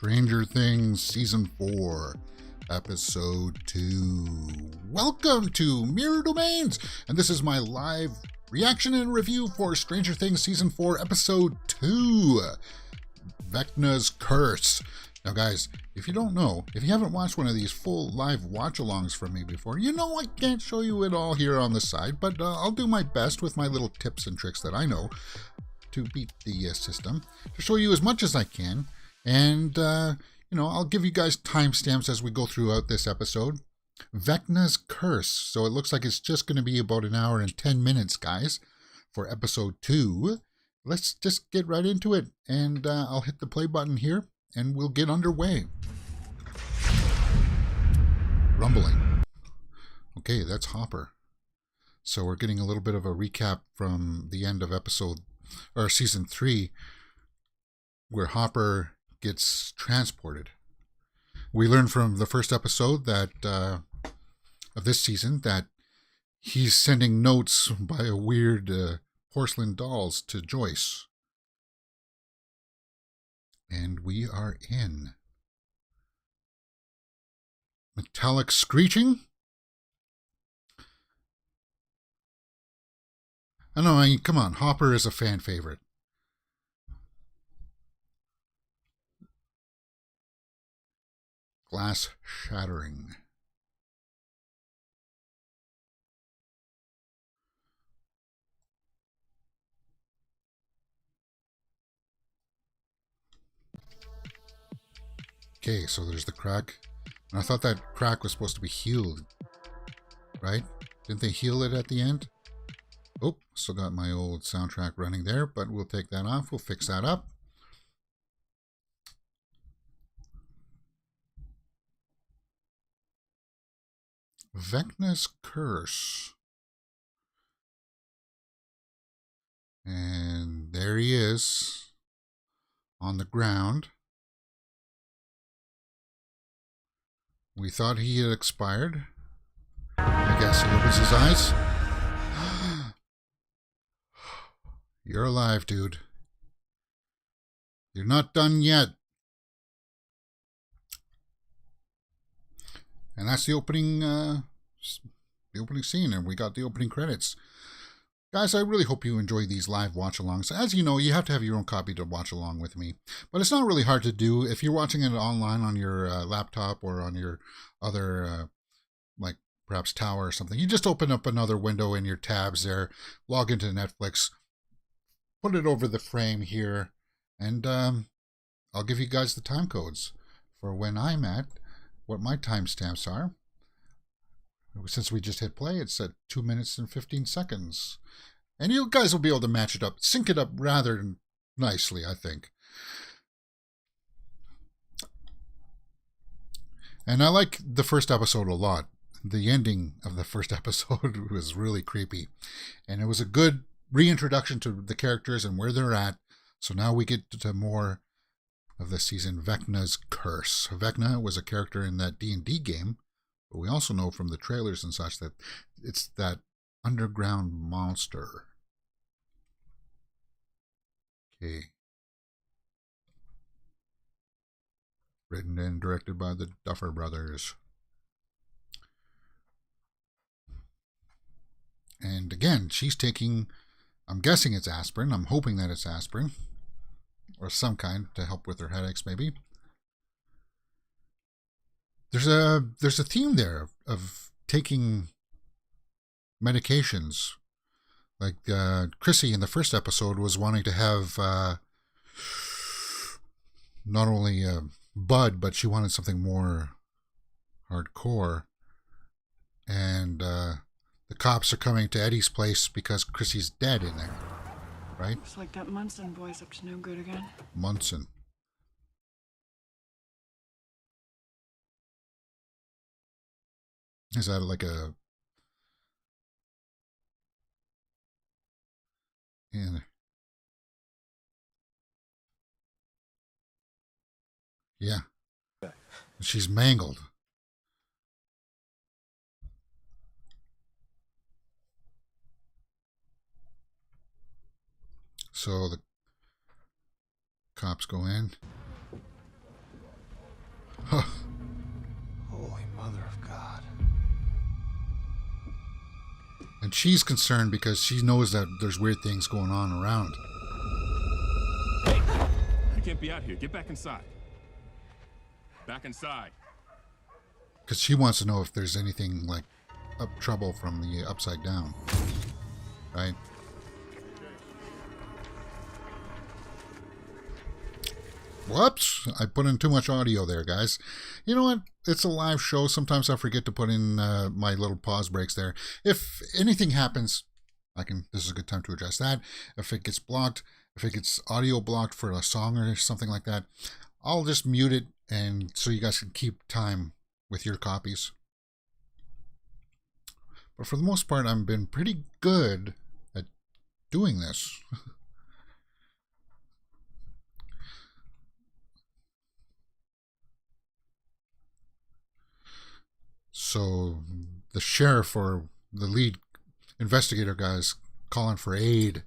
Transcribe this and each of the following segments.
Stranger Things Season 4, Episode 2. Welcome to Mirror Domains, and this is my live reaction and review for Stranger Things Season 4, Episode 2, Vecna's Curse. Now guys, if you don't know, if you haven't watched one of these full live watch-alongs from me before, you know I can't show you it all here on the side, but I'll do my best with my little tips and tricks that I know to beat the system, to show you as much as I can, and I'll give you guys timestamps as we go throughout this episode. Vecna's Curse, so it looks like it's just going to be about an hour and 10 minutes, guys, for episode 2. Let's just get right into it, and I'll hit the play button here, and we'll get underway. Rumbling. Okay, that's Hopper. So we're getting a little bit of a recap from the end of season 3, where Hopper gets transported. We learned from the first episode that of this season that he's sending notes by a weird porcelain dolls to Joyce. And we are in. Metallic screeching? I mean, come on, Hopper is a fan favorite. Glass shattering. Okay, so there's the crack. And I thought that crack was supposed to be healed, right? Didn't they heal it at the end? Oh, still got my old soundtrack running there, but we'll take that off. We'll fix that up. Vecna's Curse. And there he is on the ground. We thought he had expired. I guess he opens his eyes. You're alive, dude. You're not done yet. And that's the opening scene, and we got the opening credits. Guys, I really hope you enjoy these live watch-alongs. As you know, you have to have your own copy to watch along with me. But it's not really hard to do. If you're watching it online on your laptop or on your other, like perhaps Tower or something, you just open up another window in your tabs there, log into Netflix, put it over the frame here, and I'll give you guys the time codes for when I'm at, what my timestamps are. Since we just hit play, it's at 2 minutes and 15 seconds. And you guys will be able to match it up, sync it up rather nicely, I think. And I like the first episode a lot. The ending of the first episode was really creepy. And it was a good reintroduction to the characters and where they're at. So now we get to more of the season, Vecna's Curse. Vecna was a character in that D&D game. But we also know from the trailers and such that it's that underground monster. Okay. Written and directed by the Duffer Brothers. And again, she's taking, I'm guessing it's aspirin. I'm hoping that it's aspirin. Or some kind to help with her headaches, maybe. There's a theme there of taking medications. Like Chrissy in the first episode was wanting to have not only bud, but she wanted something more hardcore. And the cops are coming to Eddie's place because Chrissy's dead in there, right? Looks like that Munson boy's up to no good again. Munson. Is that like a... Yeah. She's mangled. So the cops go in. Holy Mother of God. And she's concerned because she knows that there's weird things going on around. Hey! You can't be out here. Get back inside. Back inside. Because she wants to know if there's anything like trouble from the upside down. Right? Whoops! I put in too much audio there, guys. You know what? It's a live show. Sometimes I forget to put in my little pause breaks there. If anything happens, this is a good time to address that. If it gets blocked, if it gets audio blocked for a song or something like that, I'll just mute it, and so you guys can keep time with your copies. But for the most part, I've been pretty good at doing this. So the sheriff or the lead investigator guy's calling for aid.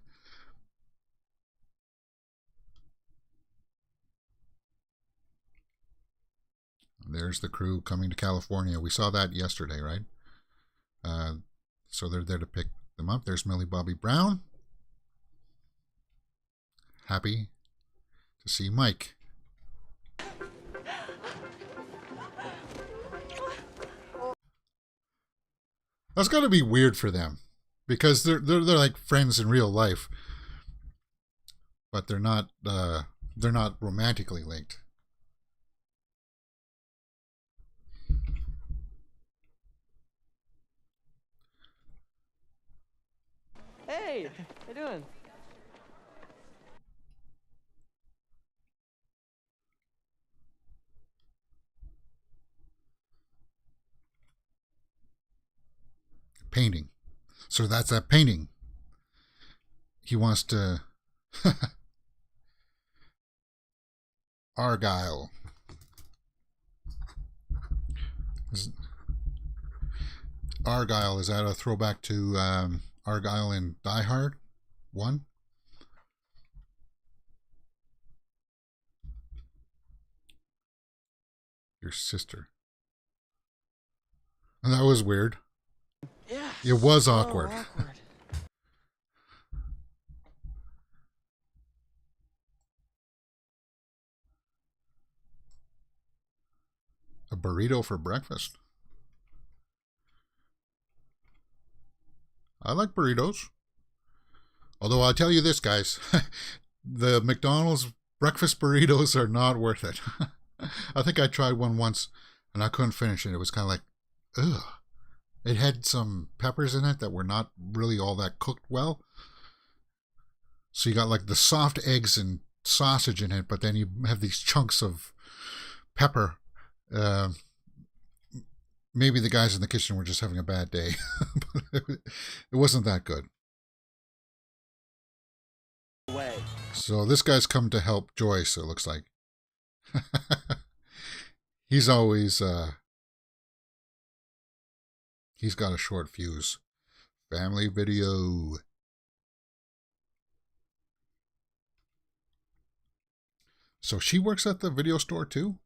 There's the crew coming to California. We saw that yesterday, right? So they're there to pick them up. There's Millie Bobby Brown. Happy to see Mike. That's got to be weird for them, because they're like friends in real life, but they're not romantically linked. Hey, how you doing? Painting. So that's that painting. He wants to Argyle. Argyle, is that a throwback to Argyle in Die Hard 1? Your sister. And that was weird. Yeah. It was so awkward. A burrito for breakfast. I like burritos. Although I'll tell you this, guys. The McDonald's breakfast burritos are not worth it. I think I tried one once and I couldn't finish it. It was kind of like, ugh. It had some peppers in it that were not really all that cooked well. So you got like the soft eggs and sausage in it, but then you have these chunks of pepper. Maybe the guys in the kitchen were just having a bad day. But it wasn't that good. So this guy's come to help Joyce, it looks like. He's always he's got a short fuse. Family video. So she works at the video store too?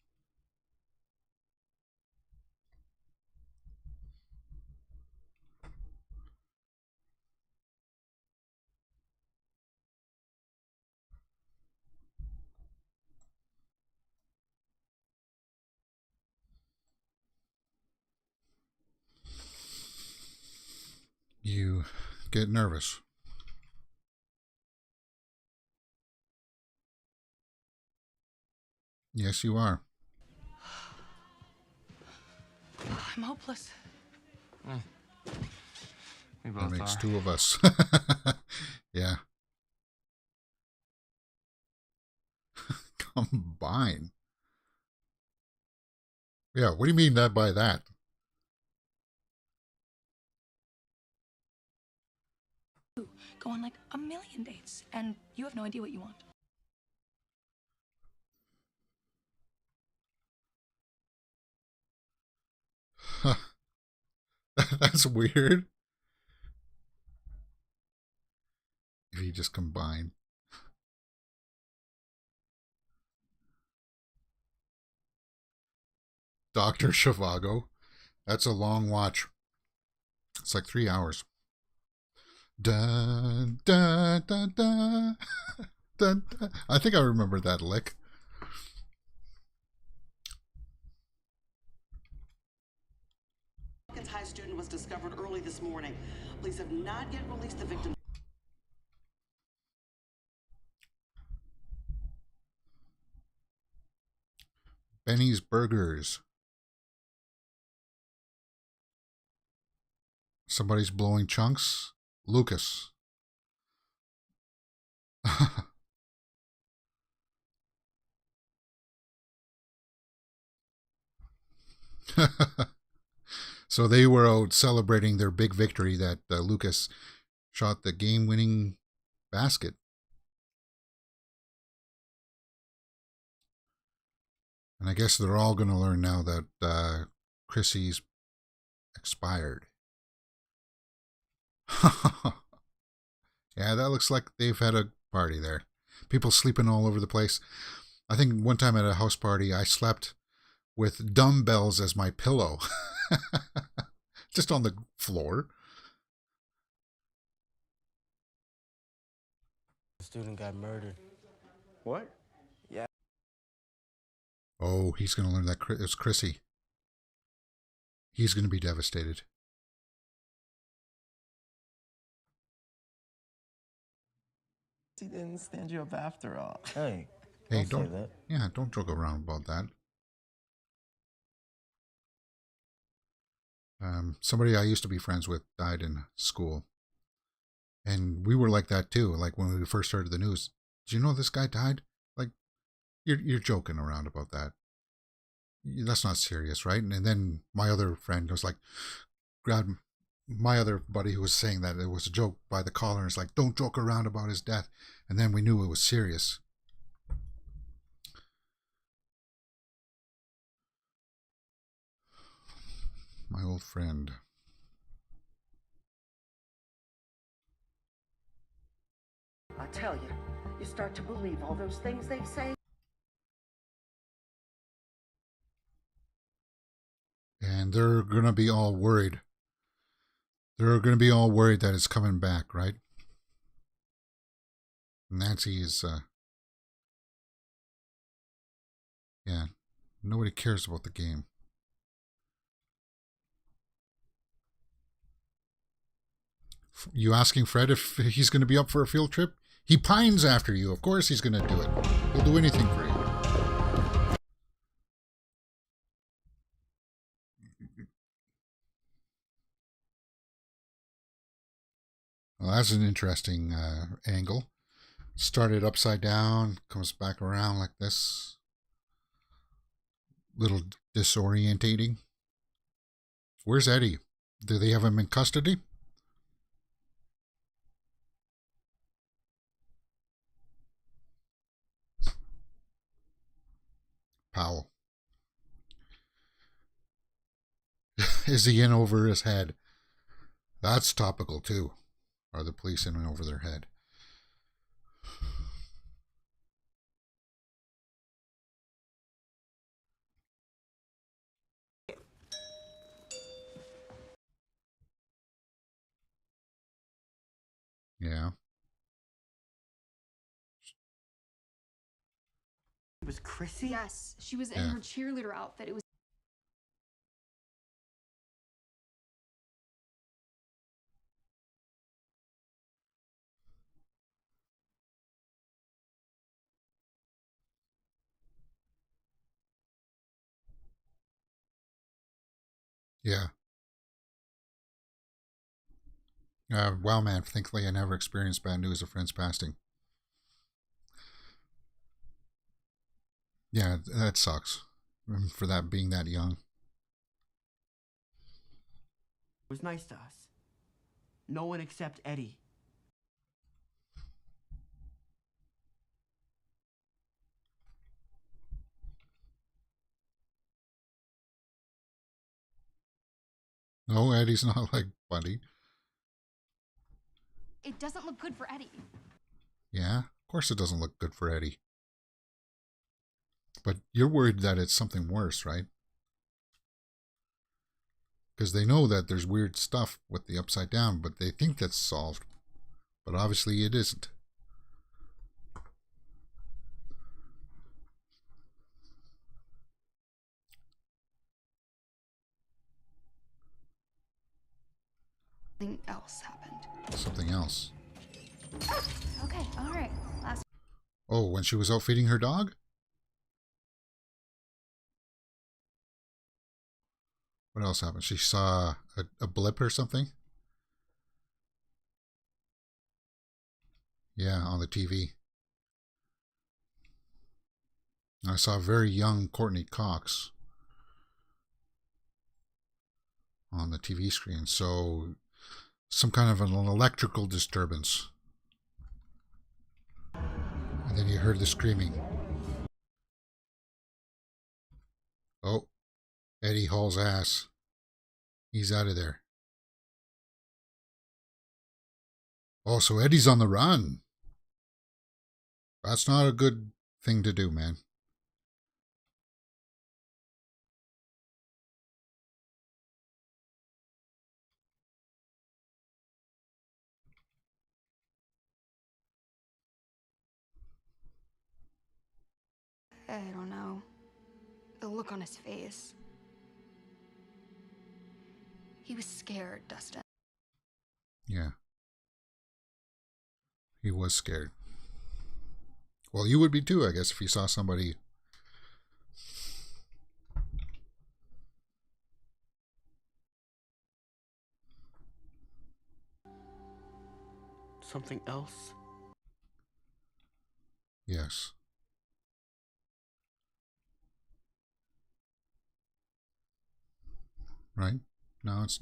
You get nervous. Yes, you are. I'm hopeless. We That both makes are. two of us. Yeah. Combine. Yeah, what do you mean by that? Go on like a million dates, and you have no idea what you want. Huh. That's weird. If you just combine. Dr. Zhivago. That's a long watch. It's like 3 hours. Dun, dun, dun, dun, dun, dun. I think I remember that lick. High student was discovered early this morning. Police have not yet released the victim. Benny's Burgers. Somebody's blowing chunks. Lucas. So they were out celebrating their big victory that Lucas shot the game-winning basket. And I guess they're all going to learn now that Chrissy's expired. Yeah, that looks like they've had a party there. People sleeping all over the place. I think one time at a house party, I slept with dumbbells as my pillow. Just on the floor. The student got murdered. What? Oh, he's going to learn that it's Chrissy. He's going to be devastated. He didn't stand you up after all. Hey, Hey, don't say that. Yeah, don't joke around about that. Somebody I used to be friends with died in school. And we were like that too. Like when we first heard the news. Did you know this guy died? Like, you're joking around about that. That's not serious, right? And then my other friend was like, grabbed my other buddy who was saying that it was a joke by the caller, and it's like, don't joke around about his death. And then we knew it was serious. My old friend. I tell you, you start to believe all those things they say. And they're going to be all worried. They're going to be all worried that it's coming back, right? Nancy is, yeah, nobody cares about the game. You asking Fred if he's going to be up for a field trip? He pines after you. Of course he's going to do it. He'll do anything for you. Well, that's an interesting angle. Started upside down, comes back around like this. Little disorientating. Where's Eddie? Do they have him in custody? Powell. Is he in over his head? That's topical too. Are the police in and over their head? Yeah. It was Chrissy? Yes, she was in Yeah. her cheerleader outfit. It was Yeah. Wow, man. Thankfully, I never experienced bad news of friends passing. Yeah, that sucks. For that being that young. It was nice to us. No one except Eddie. No, Eddie's not like Buddy. it doesn't look good for Eddie. Yeah, of course it doesn't look good for Eddie. But you're worried that it's something worse, right? Because they know that there's weird stuff with the upside down, but they think that's solved. But obviously it isn't. Something else happened. Something else. Okay, all right. Last. Oh, when she was out feeding her dog? What else happened? She saw a blip or something? Yeah, on the TV. I saw very young Courtney Cox on the TV screen. So, some kind of an electrical disturbance. And then you heard the screaming. Oh, Eddie hauls ass. He's out of there. Oh, so Eddie's on the run. That's not a good thing to do, man. I don't know. The look on his face. He was scared, Dustin. Yeah. He was scared. Well, you would be too, I guess, if you saw somebody. Something else? Yes. Right? No, it's...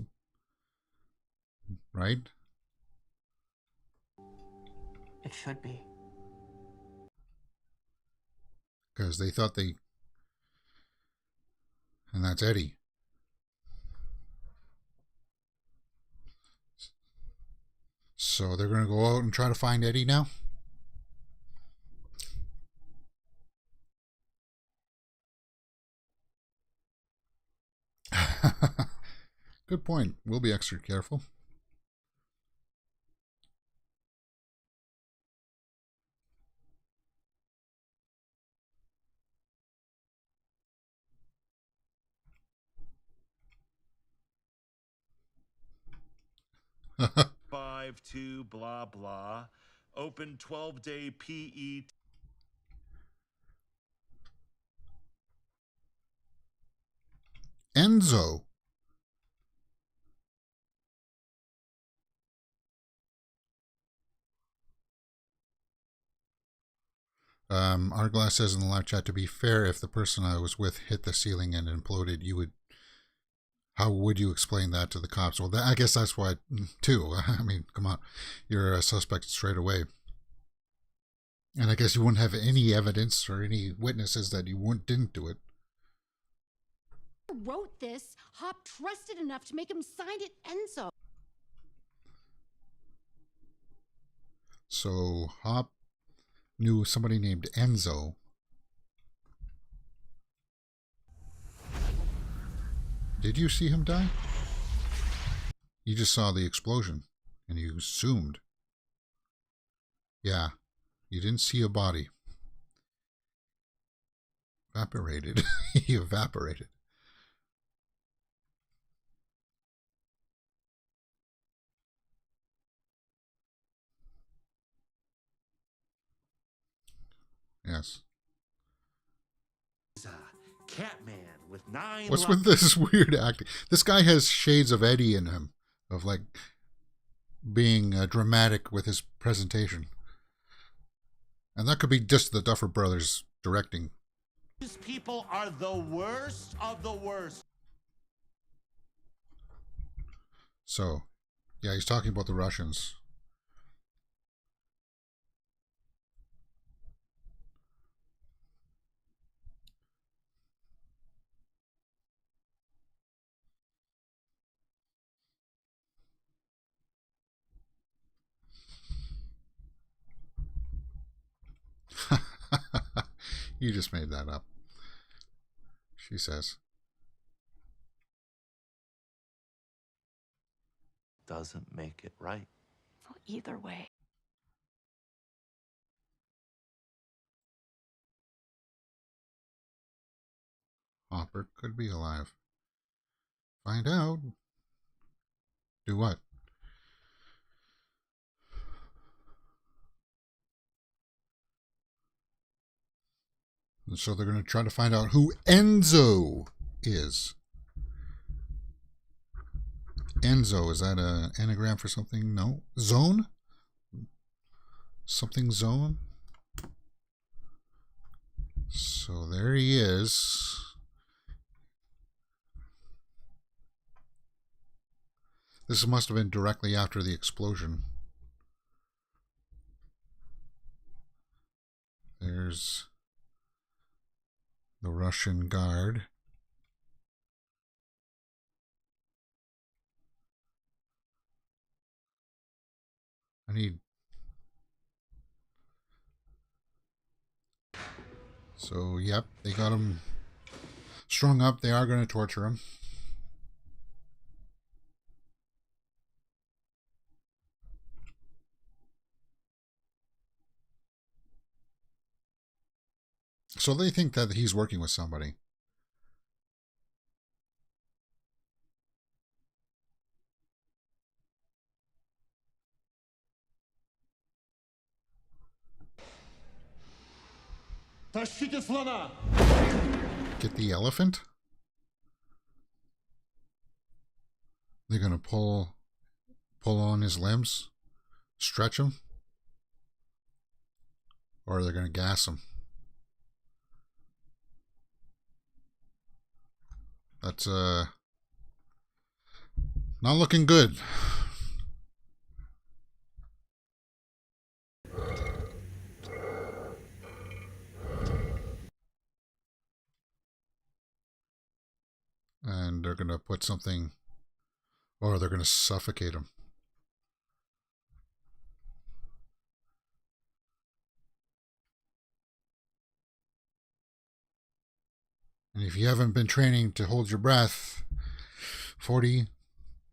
Right? It should be. Because they thought they... And that's Eddie. So they're going to go out and try to find Eddie now? Good point. We'll be extra careful. Five two blah blah. Open 12-day PE. Enzo. Arglass says in the live chat, to be fair, if the person I was with hit the ceiling and imploded, how would you explain that to the cops? Well, I guess that's why, too. I mean, come on. You're a suspect straight away. And I guess you wouldn't have any evidence or any witnesses that you didn't do it. Wrote this, Hop trusted enough to make him sign it, Enzo. So Hop knew somebody named Enzo. Did you see him die? You just saw the explosion and you assumed. Yeah, you didn't see a body. Evaporated. He evaporated. Yes. Catman with 9. What's with this weird acting? This guy has shades of Eddie in him, of like being dramatic with his presentation. And that could be just the Duffer Brothers directing. These people are the worst of the worst. So, yeah, he's talking about the Russians. You just made that up, she says. doesn't make it right. Well, either way. Hopper could be alive. Find out. Do what? And so they're going to try to find out who Enzo is. Enzo, is that an anagram for something? No. Zone? Something zone? So there he is. This must have been directly after the explosion. There's the Russian guard. I need... So, yep, they got him strung up. They are going to torture him. So they think that he's working with somebody. Get the elephant? They're going to pull on his limbs, stretch him, or they're going to gas him. That's not looking good. And they're going to put something, or they're going to suffocate him. And if you haven't been training to hold your breath 40,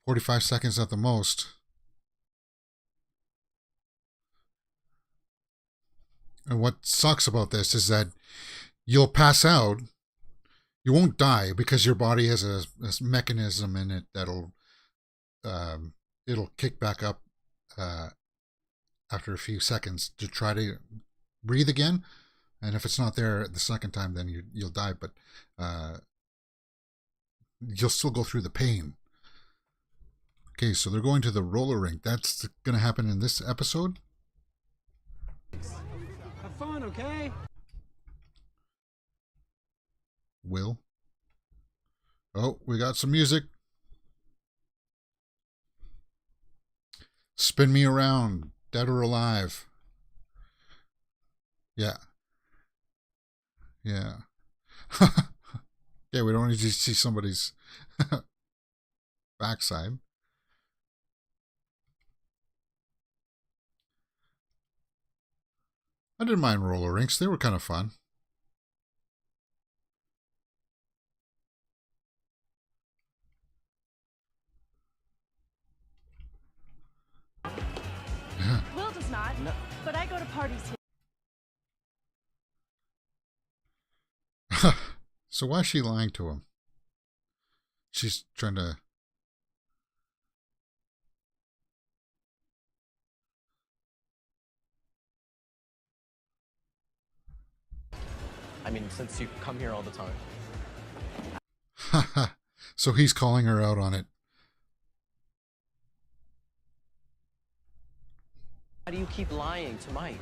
45 seconds at the most, and what sucks about this is that you'll pass out. You won't die because your body has a mechanism in it that'll it'll kick back up after a few seconds to try to breathe again. And if it's not there the second time, then you'll die, but you'll still go through the pain. Okay, so they're going to the roller rink. That's going to happen in this episode. Have fun, okay? Will. Oh, we got some music. Spin me around, dead or alive. Yeah. Yeah. Yeah, we don't need to see somebody's backside. I didn't mind roller rinks. They were kind of fun. Will does not, but I go to parties here. So why is she lying to him? She's trying to... I mean, since you come here all the time. So he's calling her out on it. Why do you keep lying to Mike?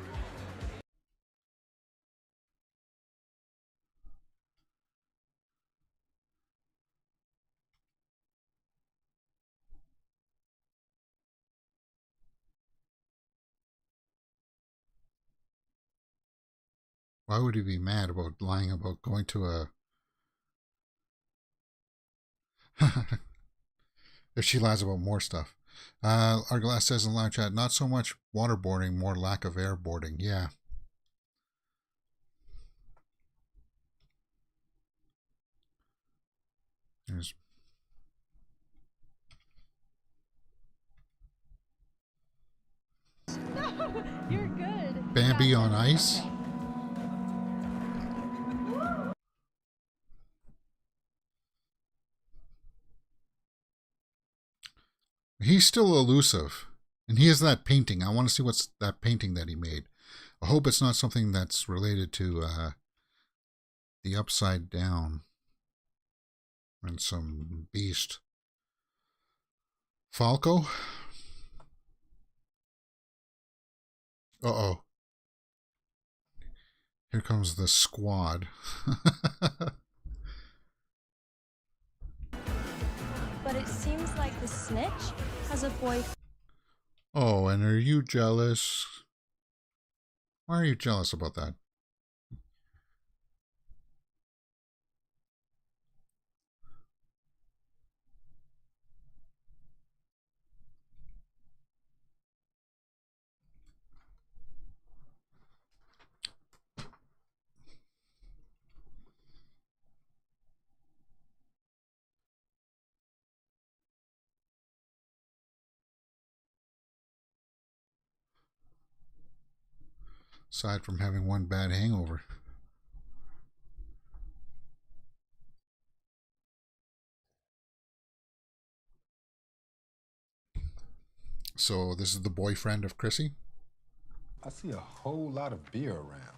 Why would he be mad about lying about going to a... If she lies about more stuff. Our glass says in live chat, not so much waterboarding, more lack of airboarding. Yeah. There's... No, you're good. Bambi on ice? He's still elusive. And he has that painting. I want to see what's that painting that he made. I hope it's not something that's related to the Upside Down and some beast. Falco? Uh-oh. Here comes the squad. But it seems like the snitch has a boyfriend. Oh, and are you jealous? Why are you jealous about that? Aside from having one bad hangover. So this is the boyfriend of Chrissy? I see a whole lot of beer around.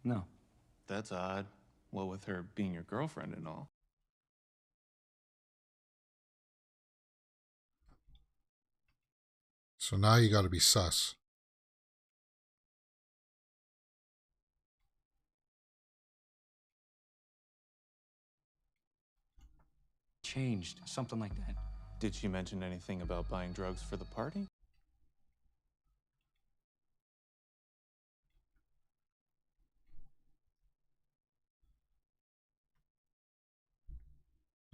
No. That's odd. Well, with her being your girlfriend and all. So now you got to be sus. Changed, something like that. Did she mention anything about buying drugs for the party?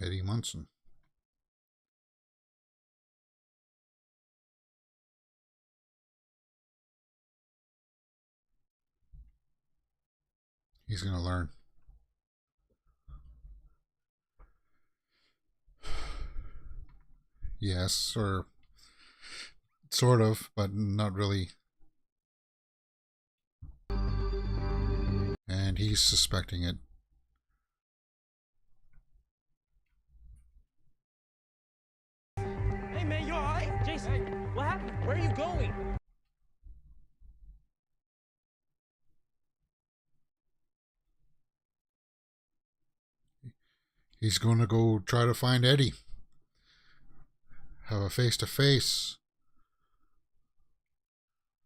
Eddie Munson. He's going to learn. Yes, or sort of, but not really. And he's suspecting it. Hey, man, you all right? Jason, what happened? Where are you going? He's going to go try to find Eddie. Have a face-to-face.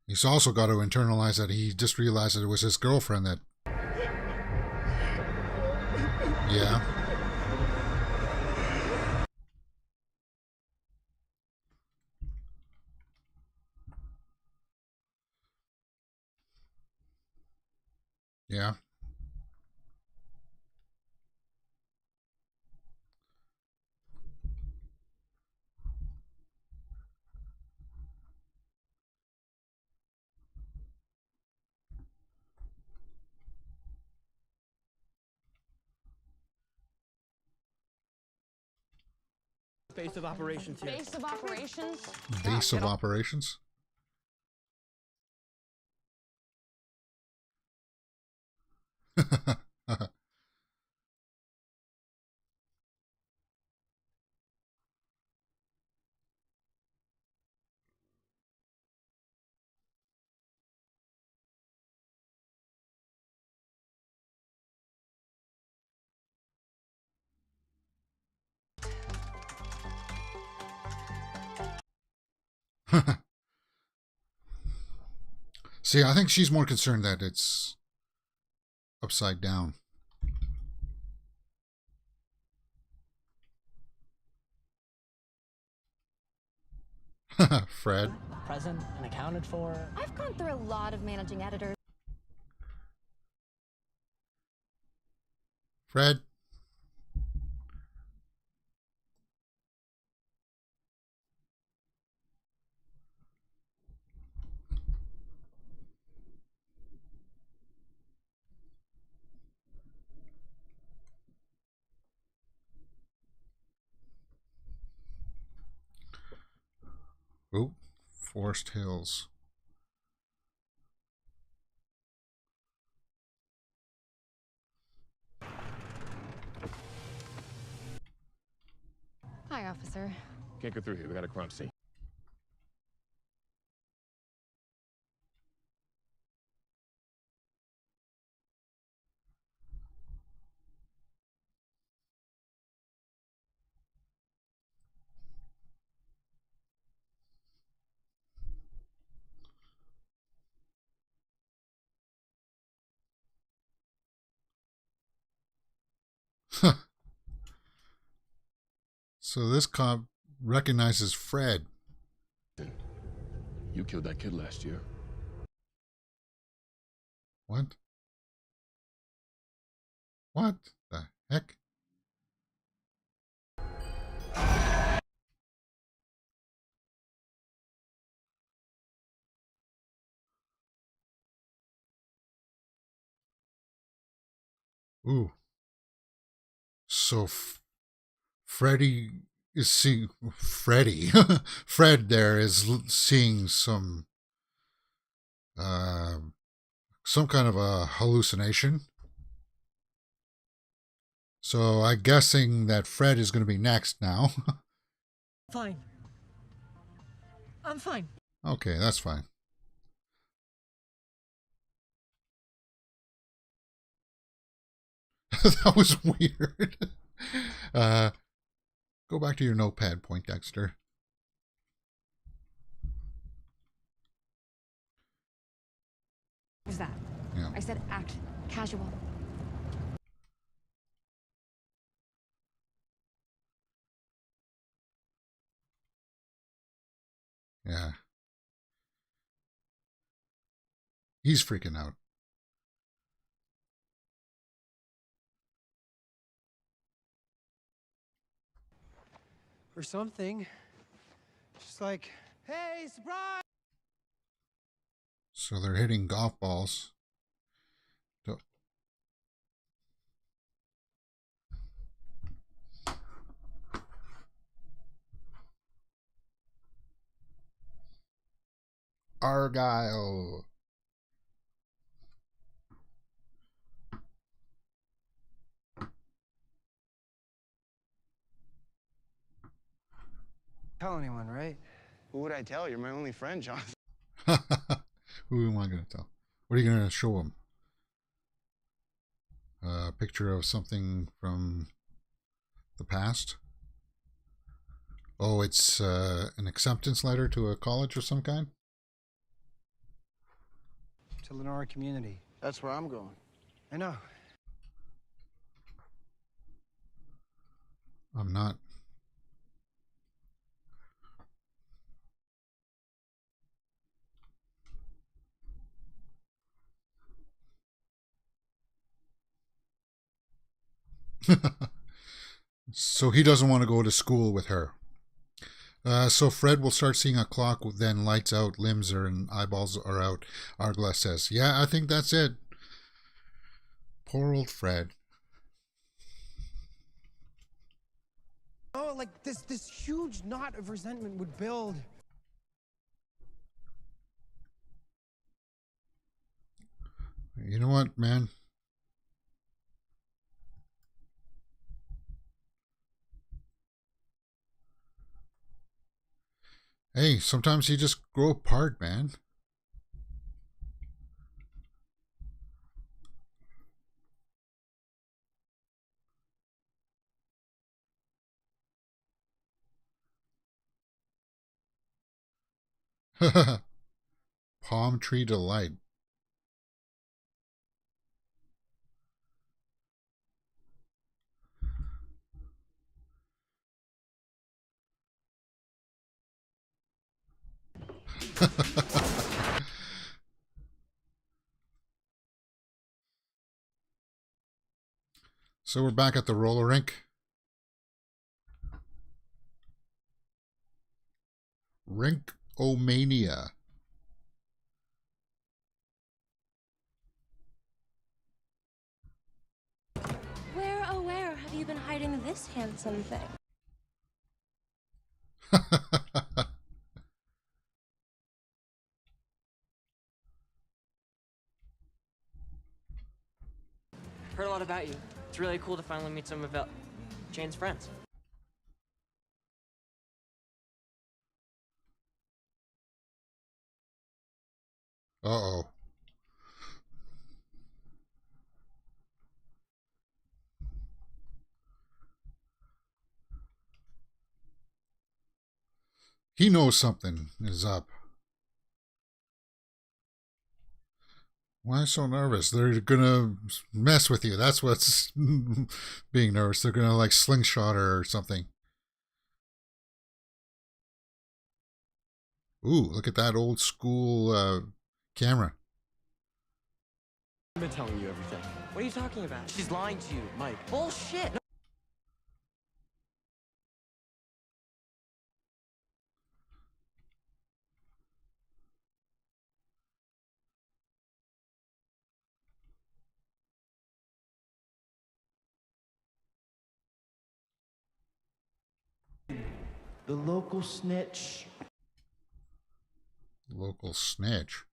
He's also got to internalize that he just realized that it was his girlfriend that... Yeah. Yeah. Base of operations here. Base of operations? Base of operations? See, I think she's more concerned that it's upside down. Fred. Present and accounted for. I've gone through a lot of managing editors. Fred. Forest Hills. Hi, officer. Can't go through here. We got a crime scene. So this cop recognizes Fred. You killed that kid last year. What? What the heck? Ooh. So Freddy is seeing Freddy. Fred there is seeing some kind of a hallucination. So I'm guessing that Fred is going to be next now. Fine. I'm fine. Okay, that's fine. That was weird. Go back to your notepad, Poindexter. What was that? Yeah. I said act casual. Yeah. He's freaking out. Or something. Just like, hey, surprise! So they're hitting golf balls. Argyle. Tell anyone, right? Who would I tell? You're my only friend, John. Who am I going to tell? What are you going to show him? A picture of something from the past? Oh, it's an acceptance letter to a college of some kind? To Lenora Community. That's where I'm going. I know. I'm not. So he doesn't want to go to school with her. So Fred will start seeing a clock, then lights out, limbs are and eyeballs are out. Argla says, yeah, I think that's it. Poor old Fred. Oh, like this huge knot of resentment would build. You know what, man? Hey, sometimes you just grow apart, man. Palm Tree Delight. So we're back at the roller rink. Rink-O-Mania. Where, oh where have you been hiding this handsome thing? about you. It's really cool to finally meet some of Jane's friends. Uh-oh. He knows something is up. Why so nervous? They're gonna mess with you. That's what's being nervous. They're gonna like slingshot her or something. Ooh, look at that old school camera. I've been telling you everything. What are you talking about? She's lying to you, Mike. Bullshit! The local snitch. Local snitch.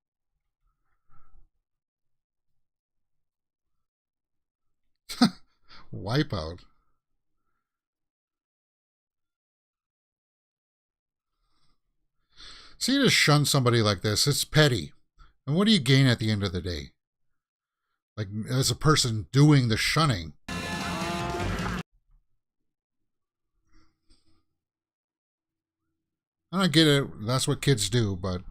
Wipeout. See, to shun somebody like this, it's petty. And what do you gain at the end of the day? Like, as a person doing the shunning. And I get it, that's what kids do, but...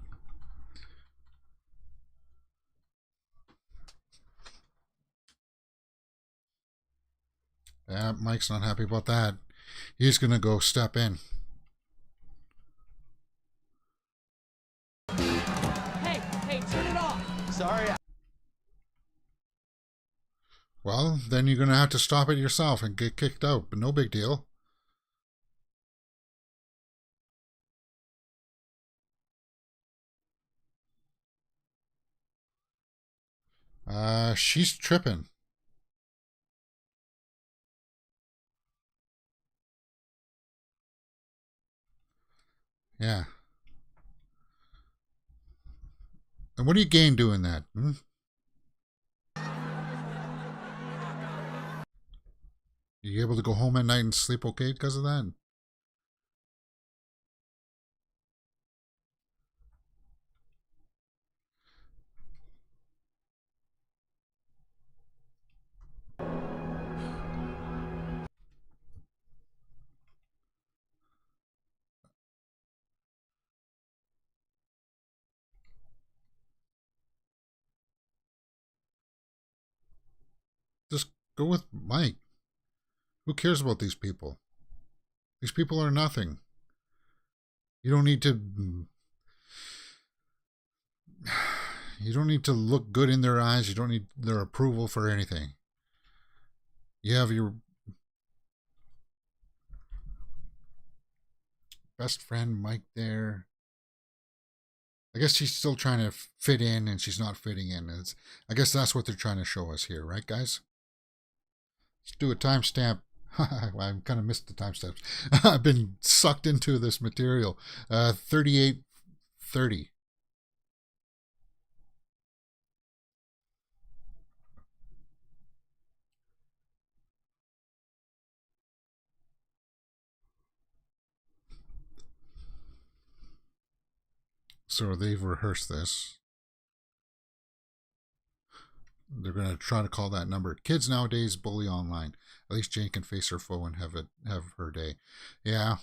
yeah, Mike's not happy about that. He's gonna go step in. Hey, turn it off! Sorry. Well, then you're gonna have to stop it yourself and get kicked out, but no big deal. She's tripping. Yeah. And what do you gain doing that? Hmm? You able to go home at night and sleep okay because of that? Just go with Mike. Who cares about these people? These people are nothing. You don't need to... you don't need to look good in their eyes. You don't need their approval for anything. You have your best friend Mike there. I guess she's still trying to fit in and she's not fitting in. I guess that's what they're trying to show us here, right, guys? Let's do a timestamp. I kind of missed the timestamps. I've been sucked into this material. 38:30. So they've rehearsed this. They're going to try to call that number. Kids nowadays bully online. At least Jane can face her foe and have her day. Yeah,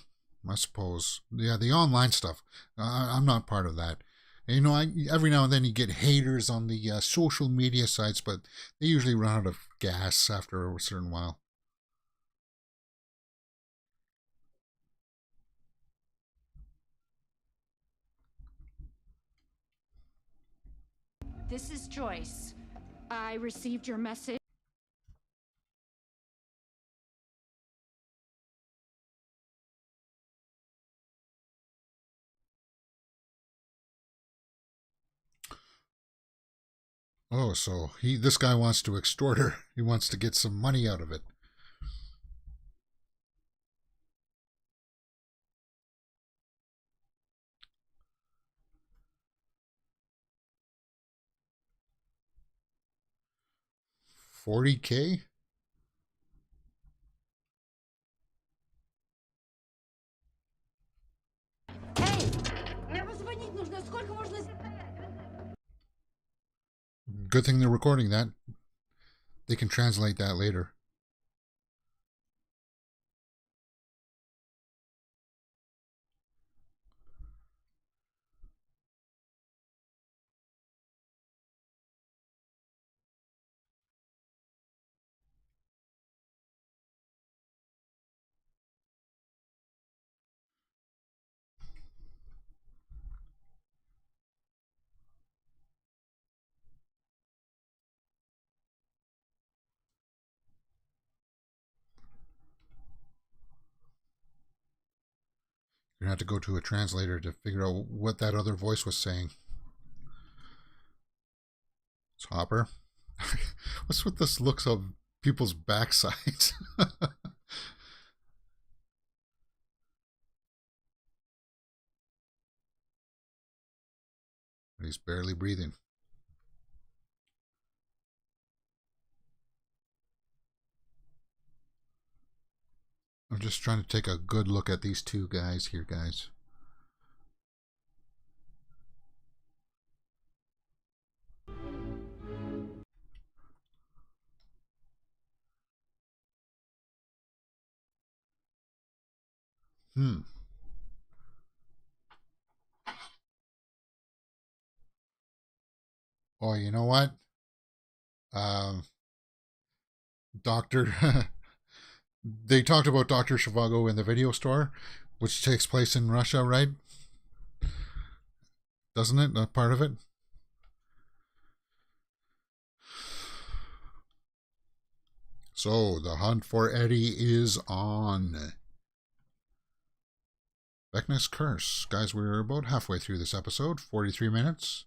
I suppose. Yeah, the online stuff. I'm not part of that. And, you know, every now and then you get haters on the social media sites, but they usually run out of gas after a certain while. This is Joyce. I received your message. Oh, so this guy wants to extort her. He wants to get some money out of it. $40K? Good thing they're recording that. They can translate that later. You're going to have to go to a translator to figure out what that other voice was saying. It's Hopper. What's with this looks of people's backsides? He's barely breathing. I'm just trying to take a good look at these two guys here, guys. Oh, you know what? Doctor... They talked about Dr. Zhivago in the video store, which takes place in Russia, right? Doesn't it? Not part of it? So, the hunt for Eddie is on. Vecna's Curse. Guys, we're about halfway through this episode. 43 minutes.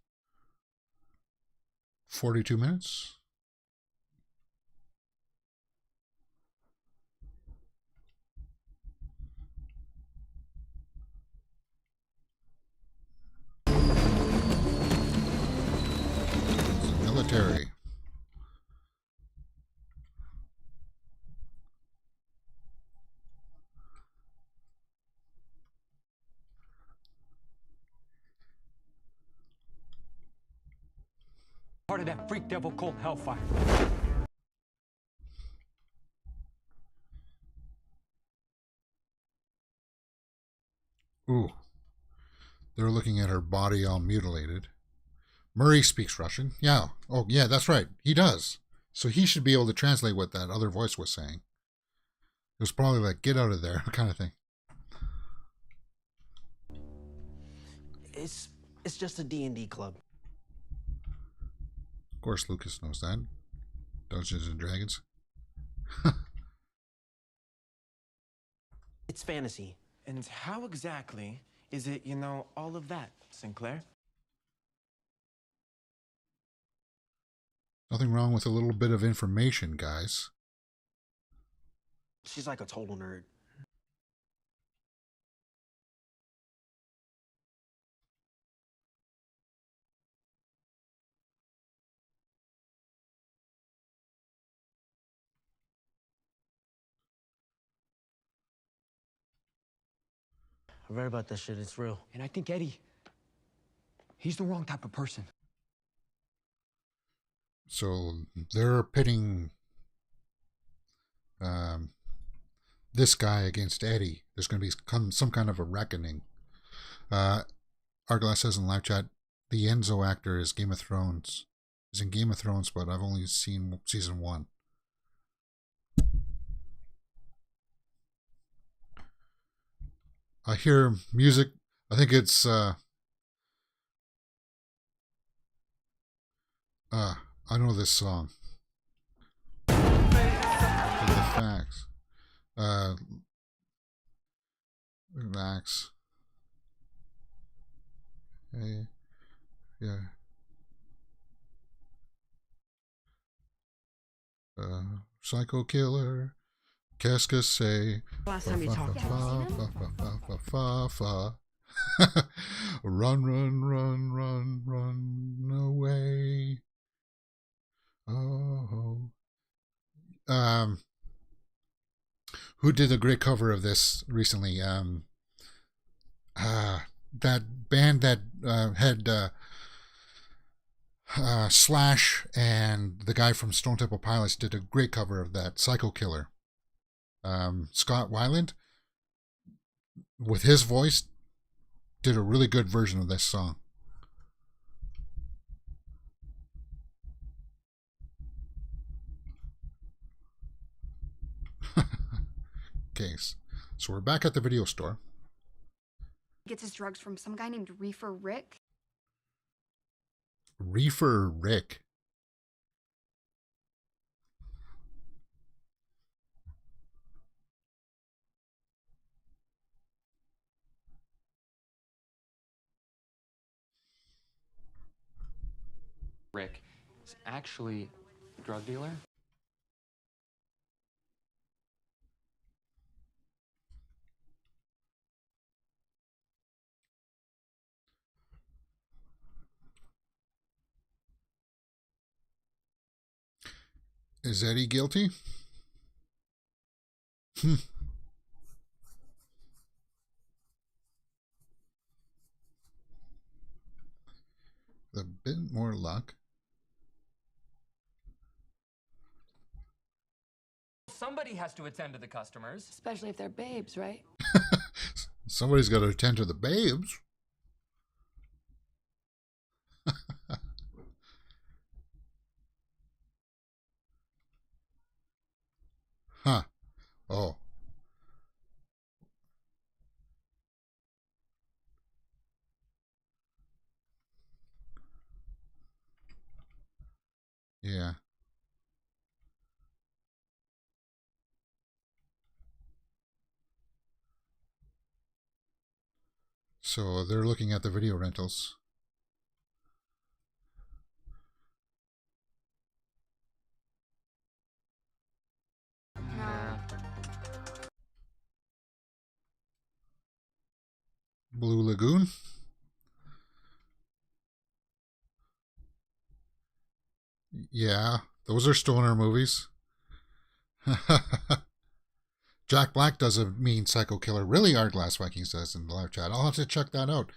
42 minutes. Military. Part of that freak devil called Hellfire. Ooh. They're looking at her body all mutilated. Murray speaks Russian. Yeah. Oh, yeah, that's right. He does. So he should be able to translate what that other voice was saying. It was probably like, get out of there, kind of thing. It's just a D&D club. Of course, Lucas knows that. Dungeons and Dragons. It's fantasy. And how exactly is it, you know, all of that, Sinclair? Nothing wrong with a little bit of information, guys. She's like a total nerd. I read about that shit, it's real. And I think Eddie, he's the wrong type of person. So they're pitting this guy against Eddie. There's going to be some kind of a reckoning. Arglass says in live chat, the Enzo actor is Game of Thrones. He's in Game of Thrones, but I've only seen season 1. I hear music. I think it's I know this song. The facts. Relax. Hey, yeah. Psycho killer. Qu'est-ce que c'est? Last time you talked to us. Run, run, run, run, run away. Oh. Who did a great cover of this recently? that band that had Slash and the guy from Stone Temple Pilots did a great cover of that, Psycho Killer. Scott Weiland, with his voice, did a really good version of this song. Okay, so we're back at the video store. Gets his drugs from some guy named Reefer Rick. Reefer Rick. Rick is actually a drug dealer. Is Eddie guilty? Hmm. A bit more luck. Somebody has to attend to the customers. Especially if they're babes, right? Somebody's got to attend to the babes. Huh. Oh. Yeah. So they're looking at the video rentals. Blue Lagoon? Yeah, those are stoner movies. Jack Black doesn't mean Psycho Killer. Really, Art Glass Viking says in the live chat. I'll have to check that out.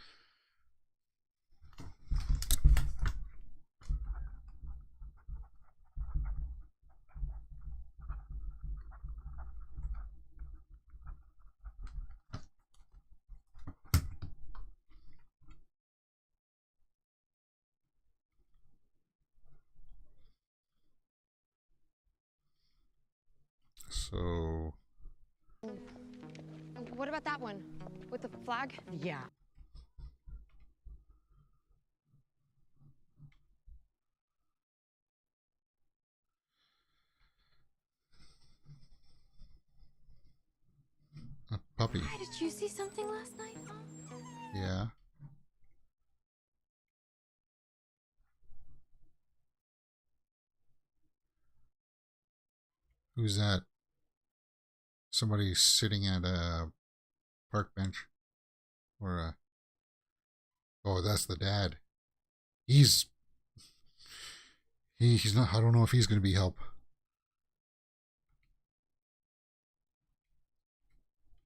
So... What about that one? With the flag? Yeah. A puppy. Hi, did you see something last night, Mom? Yeah. Who's that? Somebody sitting at a park bench. Or a... Oh, that's the dad. He's not... I don't know if he's going to be help.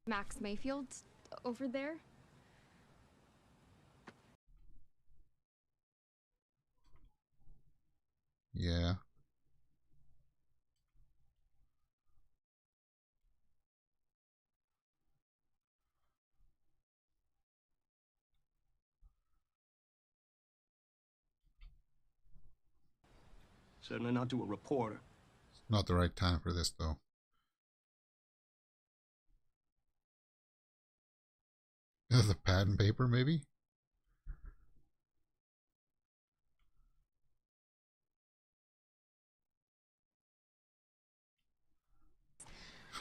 Max Mayfield over there? Yeah. Certainly not to a reporter. Not the right time for this, though. The pad and paper, maybe?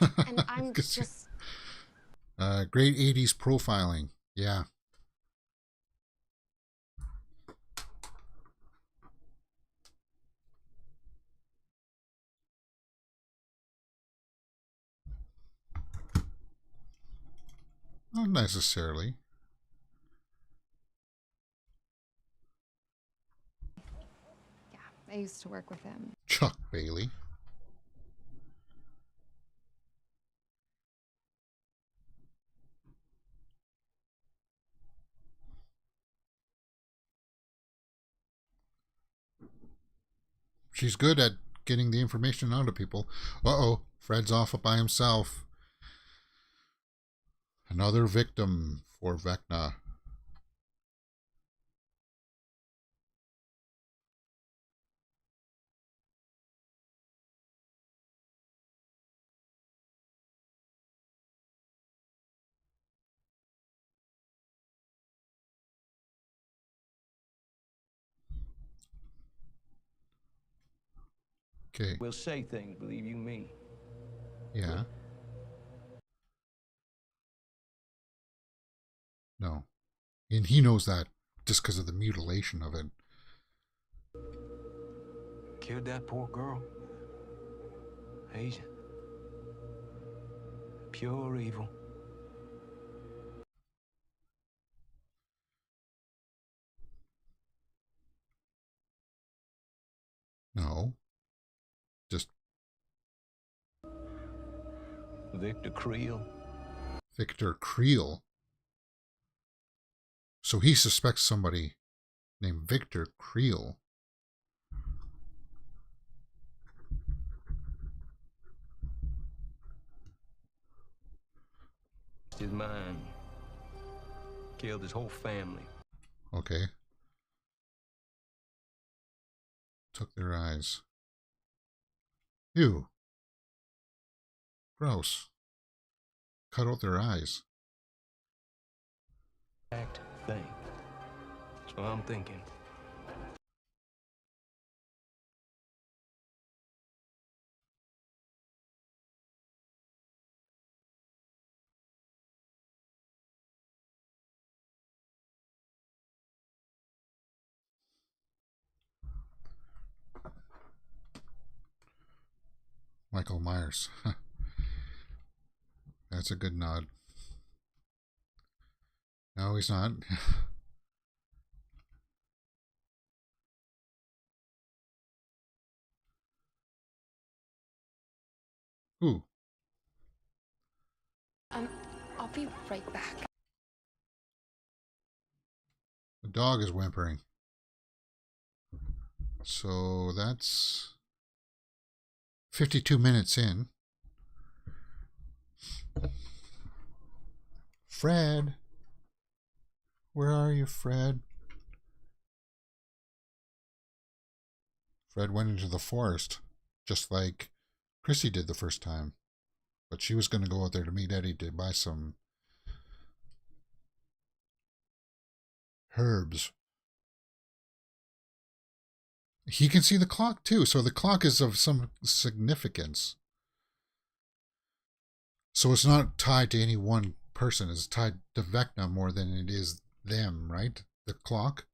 And I'm just... Great 80s profiling. Yeah. Not necessarily. Yeah, I used to work with him. Chuck Bailey. She's good at getting the information out of people. Uh-oh, Fred's off by himself. Another victim for Vecna. Okay. We'll say things, believe you me. Yeah. No. And he knows that just because of the mutilation of it. Killed that poor girl. Asian. Pure evil. No. Just Victor Creel. Victor Creel. So he suspects somebody named Victor Creel. His mind. Killed his whole family. Okay. Took their eyes. Ew. Gross. Cut out their eyes. Act thing. That's what I'm thinking. Michael Myers. That's a good nod. No, he's not. Ooh. I'll be right back. The dog is whimpering. So that's 52 minutes in. Fred. Where are you, Fred? Fred went into the forest, just like Chrissy did the first time. But she was going to go out there to meet Eddie to buy some herbs. He can see the clock too, so the clock is of some significance. So it's not tied to any one person. It's tied to Vecna more than it is them, right? The clock.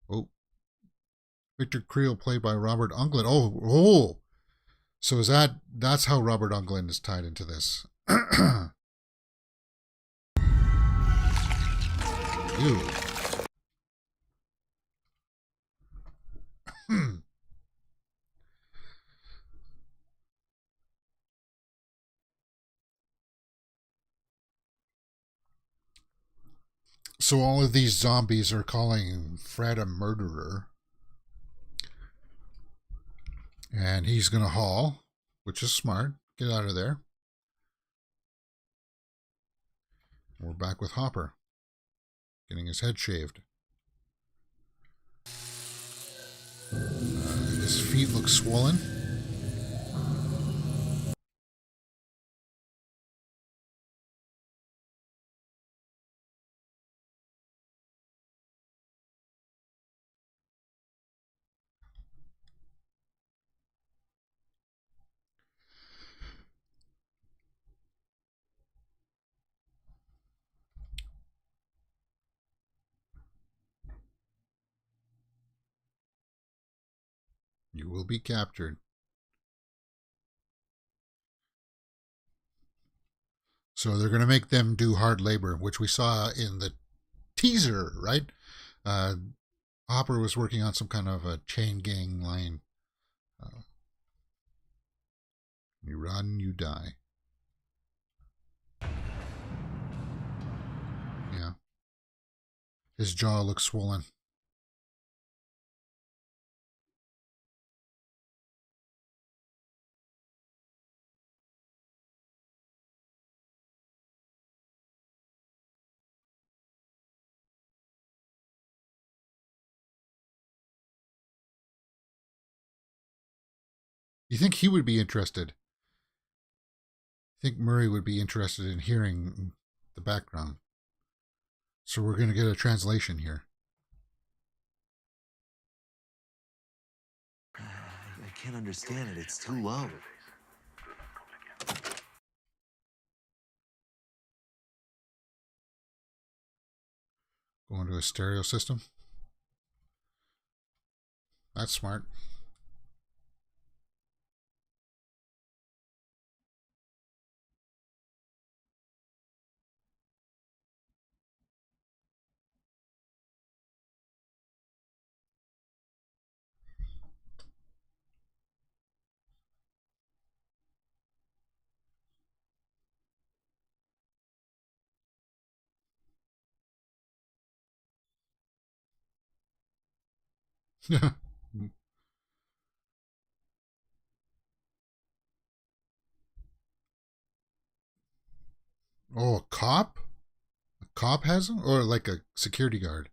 Oh. Victor Creel, played by Robert Englund. Oh. So that's how Robert Englund is tied into this. Ew. So all of these zombies are calling Fred a murderer. And he's going to haul, which is smart. Get out of there. We're back with Hopper, getting his head shaved. His feet look swollen. You will be captured. So they're going to make them do hard labor, which we saw in the teaser, right? Hopper was working on some kind of a chain gang line. You run, you die. Yeah. His jaw looks swollen. You think he would be interested? I think Murray would be interested in hearing the background. So we're going to get a translation here. I can't understand it. It's too low. Going to a stereo system. That's smart. Oh, a cop? A cop has them? Or like a security guard?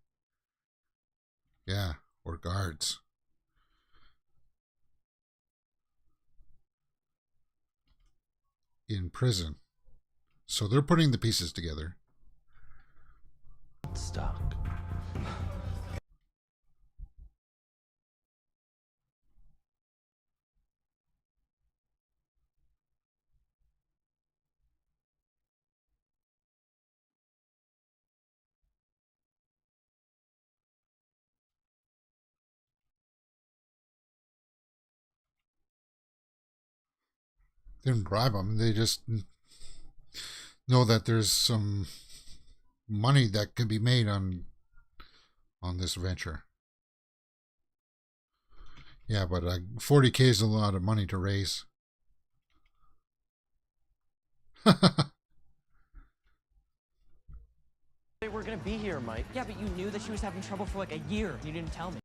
Yeah, or guards. In prison. So they're putting the pieces together. Stuck. They didn't bribe them. They just know that there's some money that can be made on this venture. Yeah, but 40K is a lot of money to raise. They were gonna be here, Mike. Yeah, but you knew that she was having trouble for like a year. You didn't tell me.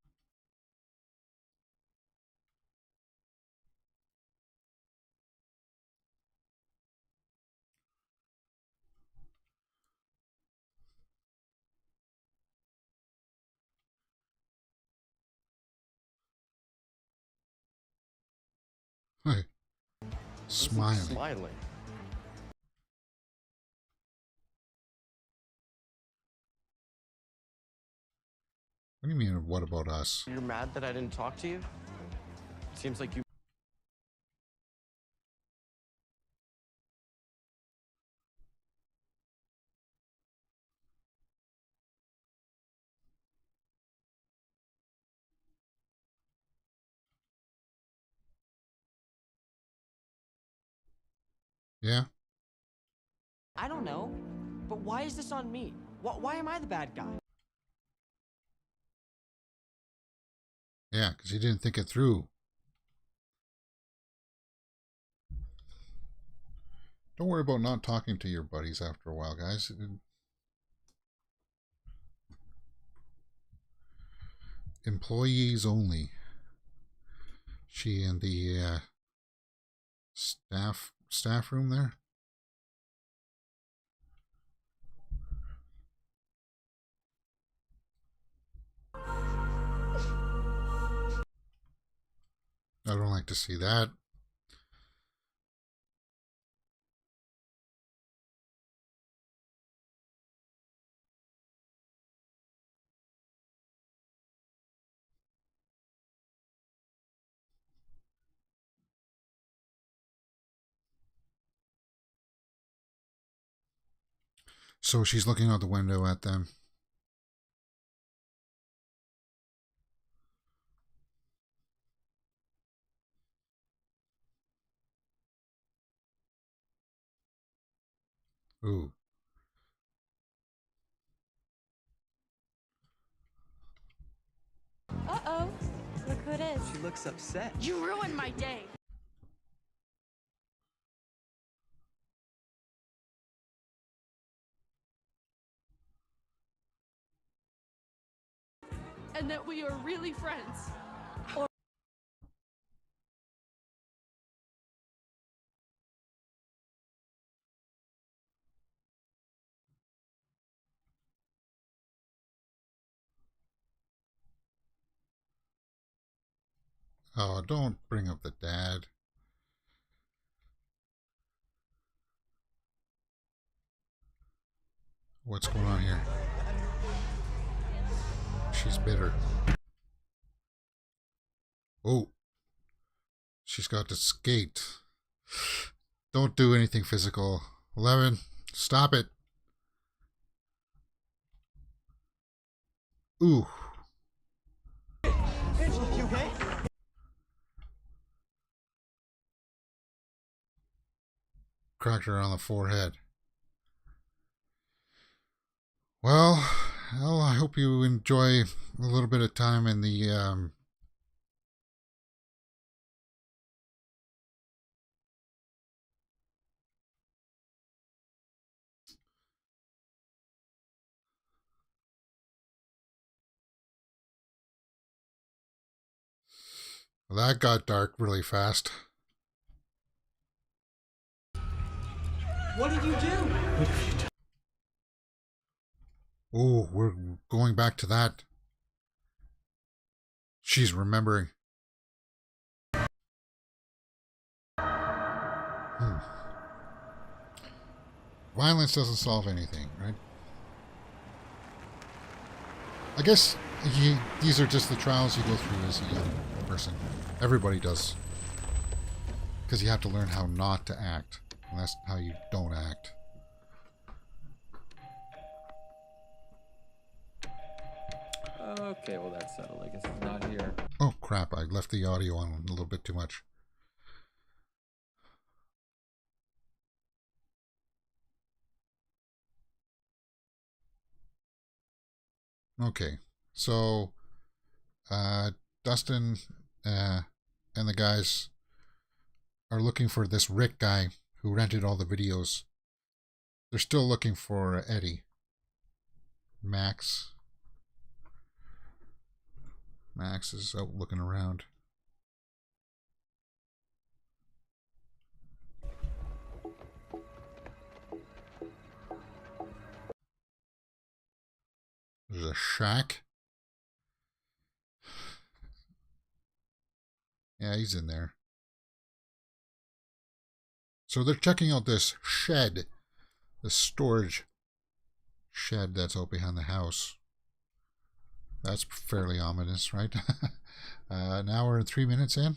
Hey. Smiling. Smiling. What do you mean, what about us? You're mad that I didn't talk to you? Seems like you... Yeah? I don't know. But why is this on me? Why am I the bad guy? Yeah, because you didn't think it through. Don't worry about not talking to your buddies after a while, guys. Employees only. She in the staff room there. I don't like to see that. So she's looking out the window at them. Ooh. Uh-oh. Look who it is. She looks upset. You ruined my day. And that we are really friends. Oh, don't bring up the dad. What's going on here? She's bitter. Oh. She's got to skate. Don't do anything physical. 11. Stop it. Ooh. Angela, you okay? Cracked her on the forehead. Well, I hope you enjoy a little bit of time in the that got dark really fast. What did you do? Oh, we're going back to that. She's remembering. Violence doesn't solve anything, right? I guess these are just the trials you go through as a young person. Everybody does. Because you have to learn how not to act. And that's how you don't act. Okay, well that's settled. I guess it's not here. Oh crap, I left the audio on a little bit too much. Okay, so Dustin and the guys are looking for this Rick guy who rented all the videos. They're still looking for Eddie. Max. Max is out looking around. There's a shack. Yeah, he's in there. So they're checking out this shed. The storage shed that's out behind the house. That's fairly ominous, right? Now we're 3 minutes in.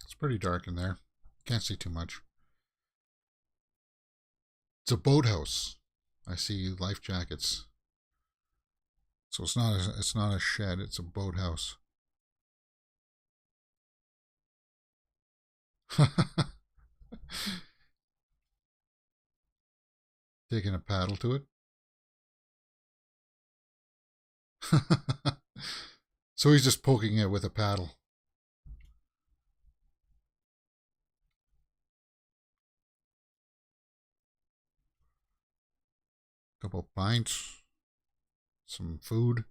It's pretty dark in there. Can't see too much. It's a boathouse. I see life jackets. So it's not a shed, it's a boathouse. Taking a paddle to it. So he's just poking it with a paddle. Couple pints. Some food.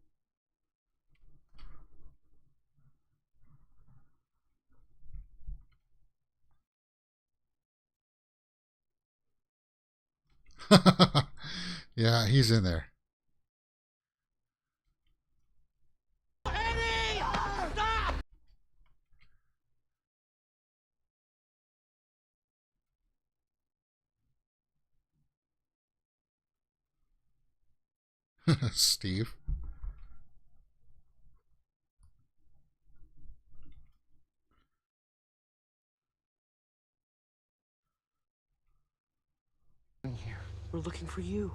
Yeah, he's in there. Eddie! Stop! Steve. Here. We're looking for you.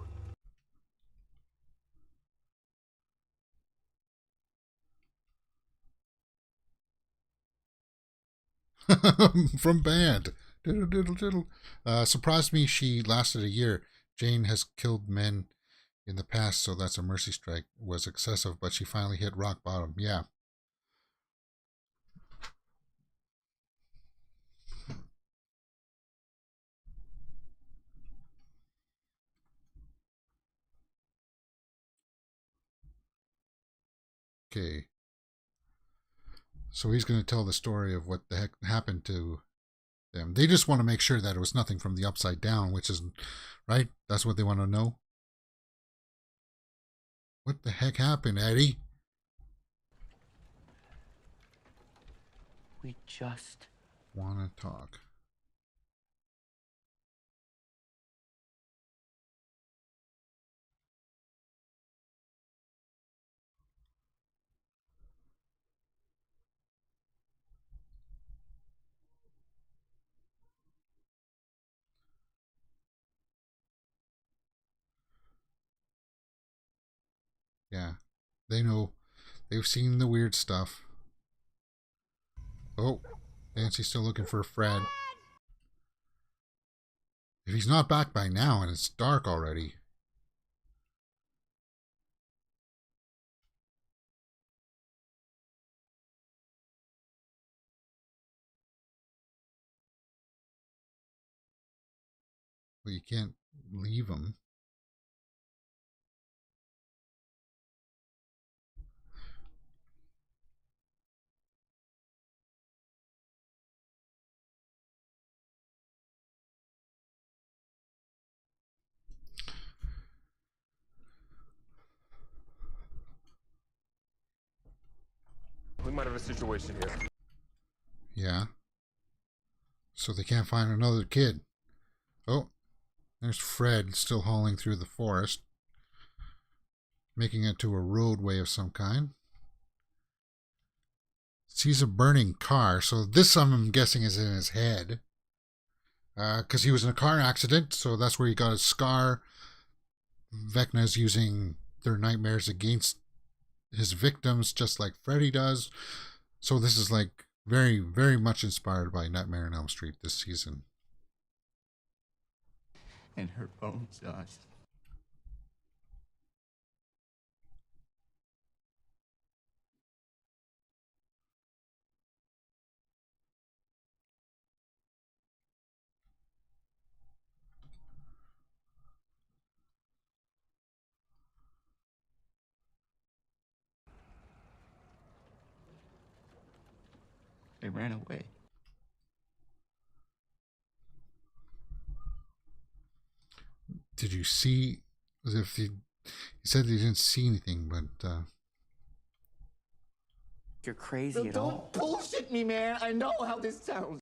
From band. Diddle, diddle, diddle. Surprised me she lasted a year. Jane has killed men in the past, so that's a mercy strike. Was excessive, but she finally hit rock bottom. Yeah. Okay. So he's going to tell the story of what the heck happened to them. They just want to make sure that it was nothing from the upside down, which is, right? That's what they want to know. What the heck happened, Eddie? We just want to talk. Yeah, they know. They've seen the weird stuff. Oh, Nancy's still looking for Fred. If he's not back by now and it's dark already. Well, you can't leave him. We might have a situation here. Yeah. So they can't find another kid. Oh, there's Fred still hauling through the forest, making it to a roadway of some kind. Sees a burning car, so this I'm guessing is in his head. Because he was in a car accident, so that's where he got his scar. Vecna's using their nightmares against his victims, just like Freddy does. So this is like very, very much inspired by Nightmare on Elm Street this season. And her bones, Josh. They ran away. Did you see? As if he said he didn't see anything, but You're crazy at all. Don't bullshit me, man. I know how this sounds.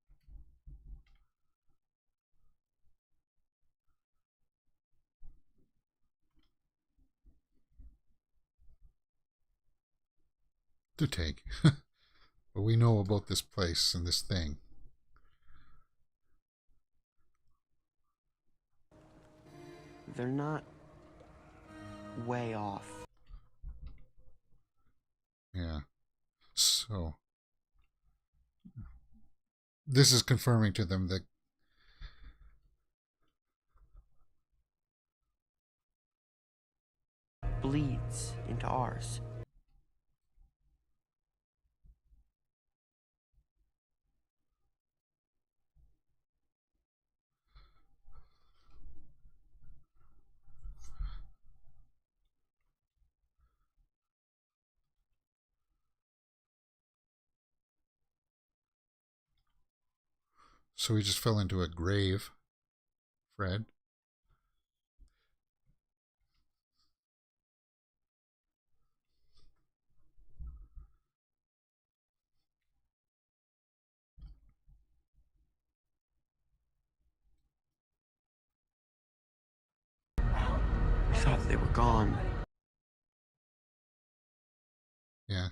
to take. But we know about this place and this thing. They're not way off. Yeah. So this is confirming to them that bleeds into ours. so he just fell into a grave, Fred. I thought they were gone. Yeah.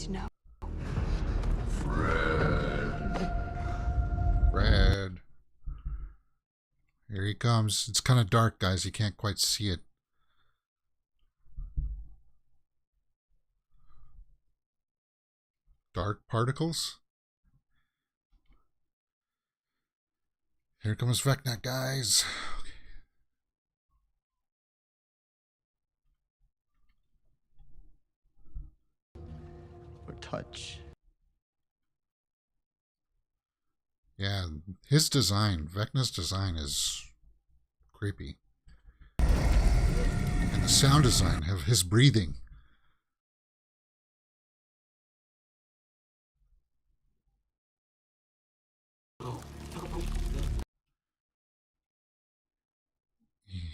No. Fred. Here he comes. It's kind of dark, guys. You can't quite see it. Dark particles? Here comes Vecna, guys. Or touch. Yeah, his design, Vecna's design is creepy. And the sound design of his breathing.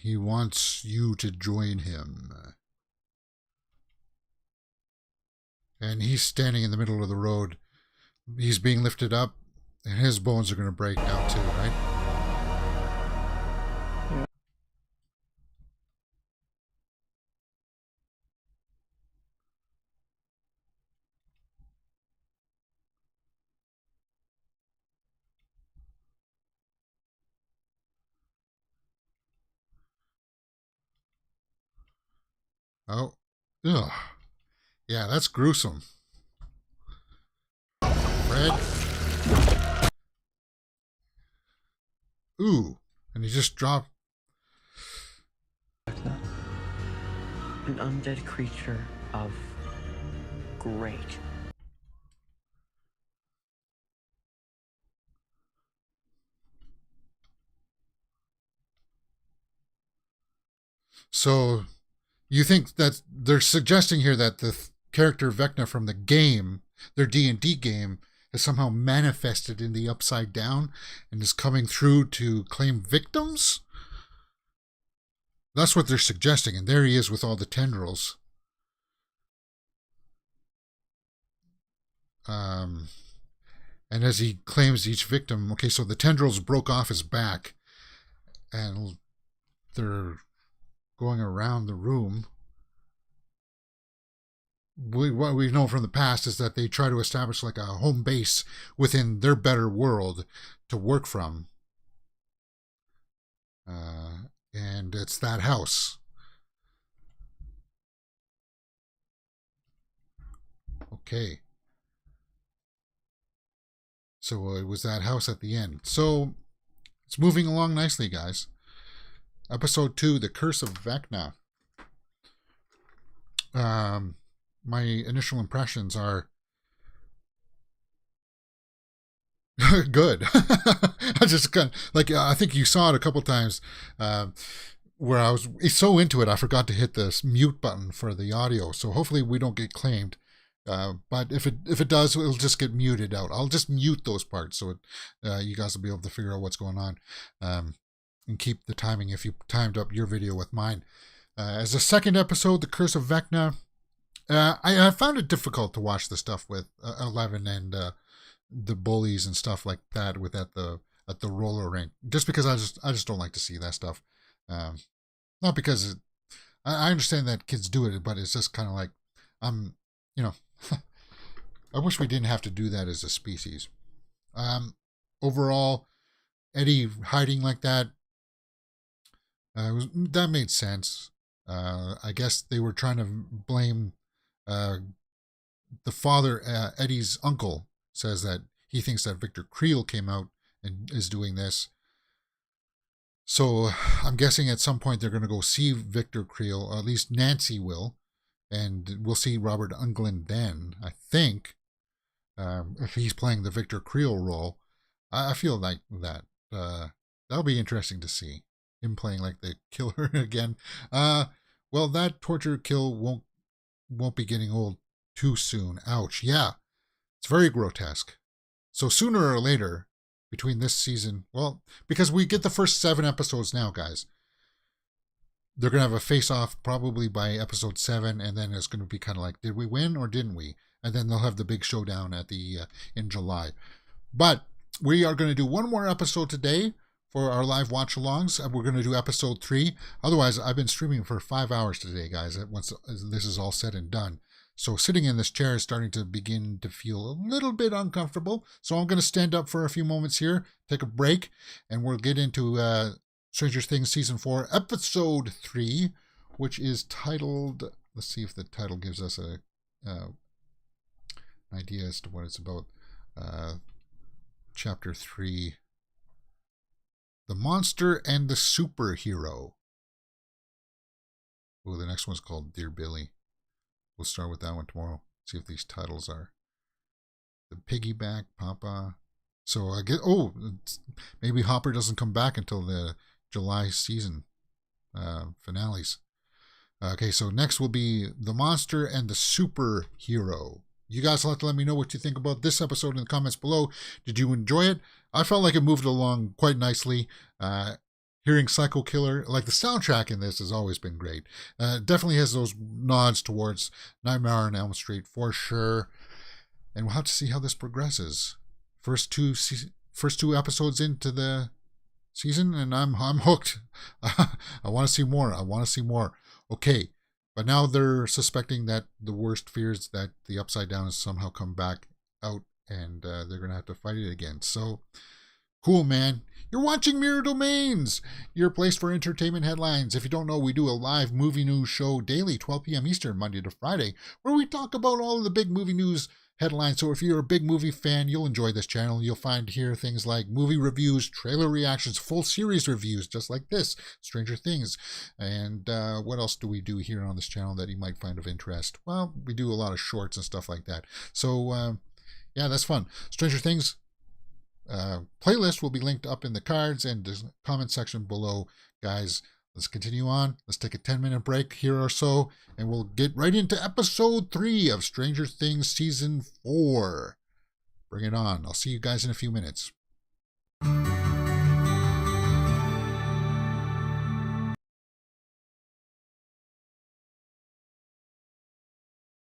he wants you to join him. And he's standing in the middle of the road. He's being lifted up, and his bones are going to break now too, right? Yeah. Oh, ugh. Yeah, that's gruesome. Fred. Ooh, and he just dropped. Vecna. An undead creature of great. So, you think that they're suggesting here that the character Vecna from the game, their D&D game, has somehow manifested in the Upside Down and is coming through to claim victims? That's what they're suggesting, and there he is with all the tendrils. And as he claims each victim, okay, so the tendrils broke off his back, and they're going around the room. What we know from the past is that they try to establish like a home base within their better world to work from. And it's that house. Okay. So it was that house at the end. So it's moving along nicely, guys. Episode 2, The Curse of Vecna. My initial impressions are good. I just kind of, like, I think you saw it a couple times where I was so into it, I forgot to hit this mute button for the audio. So hopefully we don't get claimed. But if it does, it'll just get muted out. I'll just mute those parts so you guys will be able to figure out what's going on and keep the timing if you timed up your video with mine. As a second episode, The Curse of Vecna, I found it difficult to watch the stuff with Eleven and the bullies and stuff like that with at the roller rink, just because I just don't like to see that stuff. Not because I understand that kids do it, but it's just kind of like I wish we didn't have to do that as a species. Overall, Eddie hiding like that, that made sense. I guess they were trying to blame the father. Eddie's uncle says that he thinks that Victor Creel came out and is doing this. So I'm guessing at some point they're going to go see Victor Creel, or at least Nancy will, and we'll see Robert Englund then, I think, if he's playing the Victor Creel role. I feel like that. That'll be interesting to see him playing like the killer again. Well, that torture kill won't be getting old too soon. Ouch. Yeah, it's very grotesque. So sooner or later, between this season, well, because we get the first 7 episodes now, guys, they're going to have a face-off probably by episode 7, and then it's going to be kind of like, did we win or didn't we? And then they'll have the big showdown at the in July. But we are going to do one more episode today for our live watch-alongs. We're going to do episode 3. Otherwise, I've been streaming for 5 hours today, guys, once this is all said and done. So sitting in this chair is starting to begin to feel a little bit uncomfortable. So I'm going to stand up for a few moments here, take a break, and we'll get into Stranger Things Season 4, Episode 3, which is titled, let's see if the title gives us an idea as to what it's about. Chapter 3, The Monster and the Superhero. Oh, the next one's called Dear Billy. We'll start with that one tomorrow. See if these titles are. The Piggyback, Papa. So I get. Oh, maybe Hopper doesn't come back until the July season finales. Okay, so next will be The Monster and the Superhero. You guys will have to let me know what you think about this episode in the comments below. Did you enjoy it? I felt like it moved along quite nicely. hearing Psycho Killer, like the soundtrack in this has always been great. Definitely has those nods towards Nightmare on Elm Street for sure. And we'll have to see how this progresses. First two episodes into the season, and I'm hooked. I want to see more. Okay, but now they're suspecting that the worst fears that the Upside Down has somehow come back out, and they're gonna have to fight it again. So cool, man. You're watching Mirror Domains, your place for entertainment headlines. If you don't know, we do a live movie news show daily, 12 p.m. Eastern, Monday to Friday, where we talk about all of the big movie news headlines. So if you're a big movie fan, you'll enjoy this channel. You'll find here things like movie reviews, trailer reactions, full series reviews, just like this, Stranger Things. And what else do we do here on this channel that you might find of interest? Well, we do a lot of shorts and stuff like that. So yeah, that's fun. Stranger Things playlist will be linked up in the cards and the comment section below. Guys, let's continue on. Let's take a 10-minute break here or so, and we'll get right into episode 3 of Stranger Things season 4. Bring it on. I'll see you guys in a few minutes.